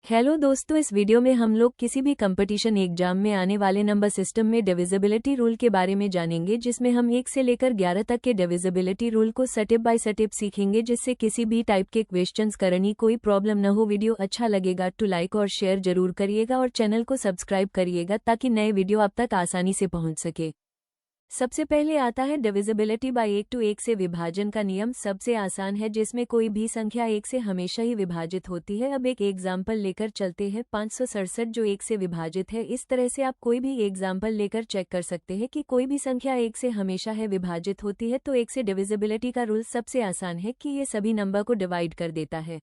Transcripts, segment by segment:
Hello दोस्तों, इस video में हम लोग किसी भी कंपटीशन एग्जाम में आने वाले नंबर सिस्टम में डिविजिबिलिटी रूल के बारे में जानेंगे, जिसमें हम 1 से लेकर 11 तक के डिविजिबिलिटी रूल को स्टेप बाय स्टेप सीखेंगे, जिससे किसी भी टाइप के क्वेश्चंस करनी कोई प्रॉब्लम न हो। वीडियो अच्छा लगेगा तो लाइक और शेयर जरूर करिएगा और चैनल को सब्सक्राइब करिएगा ताकि नए वीडियो आप तक आसानी से पहुंच सके। सबसे पहले आता है डिविजिबिलिटी बाय 1 to 1 से विभाजन का नियम। सबसे आसान है, जिसमें कोई भी संख्या 1 से हमेशा ही विभाजित होती है। अब एक एग्जाम्पल लेकर चलते हैं, 567 जो 1 से विभाजित है। इस तरह से आप कोई भी एग्जाम्पल लेकर चेक कर सकते हैं कि कोई भी संख्या 1 से हमेशा है विभाजित होती है। तो 1 से डिविजिबिलिटी का रूल सबसे आसान है कि ये सभी नंबर को डिवाइड कर देता है।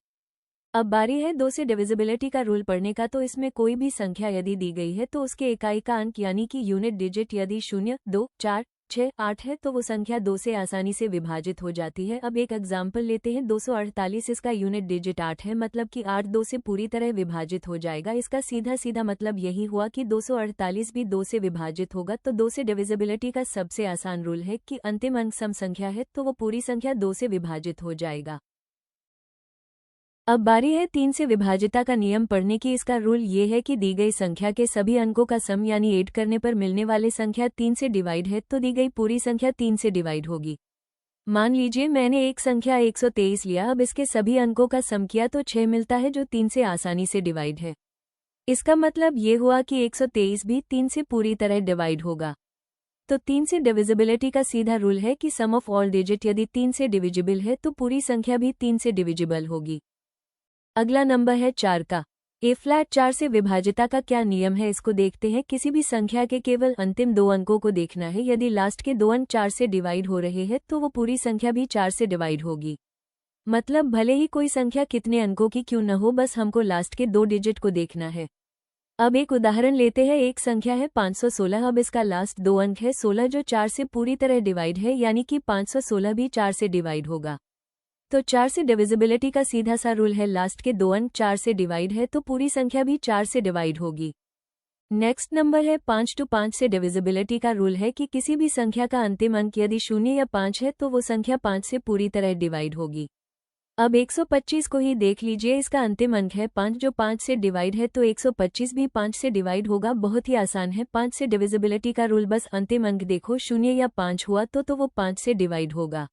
अब बारी है 2 से डिविजिबिलिटी का रूल पढ़ने का। तो इसमें कोई भी संख्या यदि दी गई है तो उसके इकाई का अंक यानी कि यूनिट डिजिट यदि 0, 2, 4, 6, 8 है तो वो संख्या 2 से आसानी से विभाजित हो जाती है। अब एक एग्जाम्पल लेते हैं, 248, इसका यूनिट डिजिट 8 है, मतलब कि 8 2 से पूरी तरह विभाजित हो जाएगा। इसका सीधा सीधा मतलब यही हुआ कि 248 भी 2 से विभाजित होगा। तो 2 से डिविजिबिलिटी का सबसे आसान रूल है कि अंतिम अंक सम संख्या है तो वो पूरी संख्या 2 से विभाजित हो जाएगा। अब बारी है 3 से विभाजिता का नियम पढ़ने की। इसका रूल ये है कि दी गई संख्या के सभी अंकों का सम यानी ऐड करने पर मिलने वाले संख्या 3 से डिवाइड है तो दी गई पूरी संख्या 3 से डिवाइड होगी। मान लीजिए मैंने एक संख्या 123 लिया, अब इसके सभी अंकों का सम किया तो 6 मिलता है, जो 3 से आसानी से डिवाइड है। इसका मतलब ये हुआ कि 123 भी 3 से पूरी तरह डिवाइड होगा। तो 3 से डिविजिबिलिटी का सीधा रूल है कि सम ऑफ ऑल डिजिट यदि 3 से डिविजिबल है तो पूरी संख्या भी 3 से डिविजिबल होगी। अगला नंबर है 4 का। ए फ्लैट 4 से विभाजिता का क्या नियम है, इसको देखते हैं। किसी भी संख्या के केवल अंतिम 2 अंकों को देखना है। यदि लास्ट के 2 अंक 4 से डिवाइड हो रहे हैं तो वो पूरी संख्या भी 4 से डिवाइड होगी। मतलब भले ही कोई संख्या कितने अंकों की क्यों न हो, बस हमको लास्ट के 2 डिजिट को देखना है। अब एक उदाहरण लेते हैं। एक संख्या है 516, अब इसका लास्ट 2 अंक है 16, जो 4 से पूरी तरह डिवाइड है, यानी कि 516 भी 4 से डिवाइड होगा। तो 4 से डिविजिबिलिटी का सीधा सा रूल है, लास्ट के 2 अंक 4 से डिवाइड है तो पूरी संख्या भी 4 से डिवाइड होगी। नेक्स्ट नंबर है 5 to 5 से डिविजिबिलिटी का रूल है कि किसी भी संख्या का अंतिम अंक यदि 0 या 5 है तो वो संख्या 5 से पूरी तरह डिवाइड होगी। अब 125 को ही देख लीजिए, इसका अंतिम अंक है 5, जो 5 से डिवाइड है तो 125 भी 5 से डिवाइड होगा। बहुत ही आसान है। 5 से डिविजिबिलिटी का रूल, बस अंतिम अंक देखो, 0 या 5 हुआ तो वो 5 से डिवाइड होगा।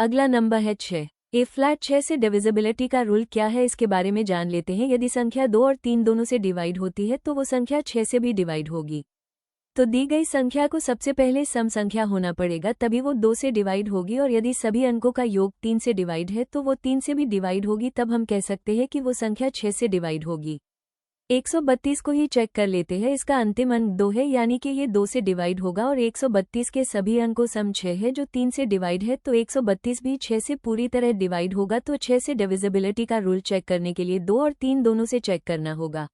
अगला नंबर है 6। ए फ्लैट 6 से डिविजिबिलिटी का रूल क्या है, इसके बारे में जान लेते हैं। यदि संख्या 2 और 3 दोनों से डिवाइड होती है तो वो संख्या 6 से भी डिवाइड होगी। तो दी गई संख्या को सबसे पहले सम संख्या होना पड़ेगा, तभी वो 2 से डिवाइड होगी। और यदि सभी अंकों का योग 3 से डिवाइड है तो वो 3 से भी डिवाइड होगी। तब हम कह सकते हैं कि वो संख्या 6 से डिवाइड होगी। 132 को ही चेक कर लेते हैं। इसका अंतिम अंक 2 है, यानी कि ये 2 से डिवाइड होगा। और 132 के सभी अंकों सम 6 है, जो 3 से डिवाइड है, तो 132 भी 6 से पूरी तरह डिवाइड होगा। तो 6 से डिविजिबिलिटी का रूल चेक करने के लिए 2 और 3 दोनों से चेक करना होगा।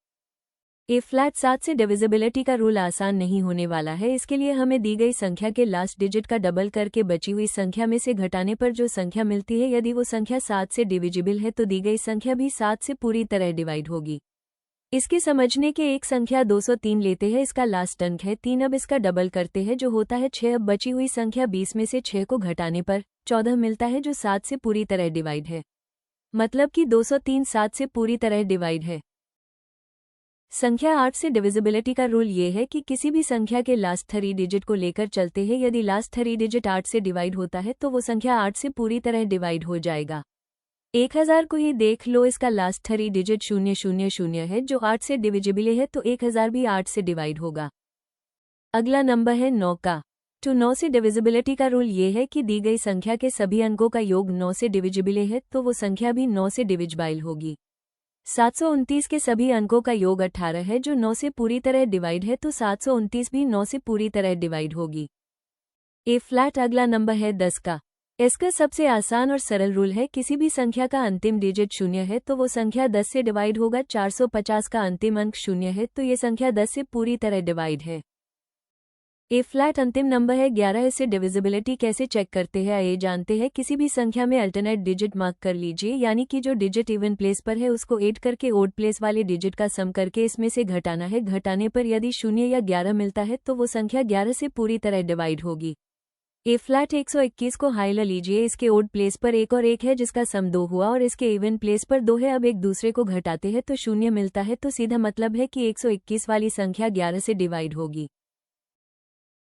ए फ्लैट 7 से डिविजिबिलिटी का रूल आसान नहीं होने वाला है। इसके लिए हमें दी गई संख्या के लास्ट डिजिट का डबल करके बची हुई संख्या में से घटाने पर जो संख्या मिलती है, यदि वो संख्या 7 से डिविजिबल है तो दी गई संख्या भी 7 से पूरी तरह डिवाइड होगी। इसके समझने के एक संख्या 203 लेते हैं, इसका लास्ट अंक है 3। अब इसका डबल करते हैं, जो होता है 6। अब बची हुई संख्या 20 में से 6 को घटाने पर 14 मिलता है, जो 7 से पूरी तरह डिवाइड है। मतलब कि 203 7 से पूरी तरह डिवाइड है। संख्या 8 से डिविजिबिलिटी का रूल ये है कि किसी भी संख्या के लास्ट 3 डिजिट को लेकर चलते हैं। यदि लास्ट 3 डिजिट 8 से डिवाइड होता है तो वो संख्या 8 से पूरी तरह डिवाइड हो जाएगा। 1000 को ही देख लो, इसका लास्ट 3 डिजिट 000 है, जो 8 से डिविजिबल है, तो 1000 भी 8 से डिवाइड होगा। अगला नंबर है 9 का। तो 9 से डिविजिबिलिटी का रूल ये है कि दी गई संख्या के सभी अंकों का योग 9 से डिविजिबल है तो वो संख्या भी 9 से डिविजिबल होगी। 729 के सभी अंकों का योग 18 है, जो 9 से पूरी तरह डिवाइड है, तो 729 भी 9 से पूरी तरह डिवाइड होगी। ए फ्लैट अगला नंबर है 10 का। इसका सबसे आसान और सरल रूल है, किसी भी संख्या का अंतिम डिजिट 0 है तो वो संख्या 10 से डिवाइड होगा। 450 का अंतिम अंक 0 है तो ये संख्या 10 से पूरी तरह डिवाइड है। ए फ्लैट अंतिम नंबर है 11। इससे डिविजिबिलिटी कैसे चेक करते हैं, ये जानते हैं। किसी भी संख्या में अल्टरनेट डिजिट मार्क कर लीजिए, यानी कि जो डिजिट इवन प्लेस पर है उसको ऐड करके ओड प्लेस वाले डिजिट का सम करके इसमें से घटाना है। घटाने पर यदि 0 या 11 मिलता है तो वो संख्या 11 से पूरी तरह डिवाइड होगी। ए फ्लैट 121 को हाई ल लीजिए। इसके ओड प्लेस पर 1 और 1 है जिसका सम 2 हुआ और इसके इवन प्लेस पर 2 है। अब एक दूसरे को घटाते हैं तो 0 मिलता है, तो सीधा मतलब है कि 121 वाली संख्या 11 से डिवाइड होगी।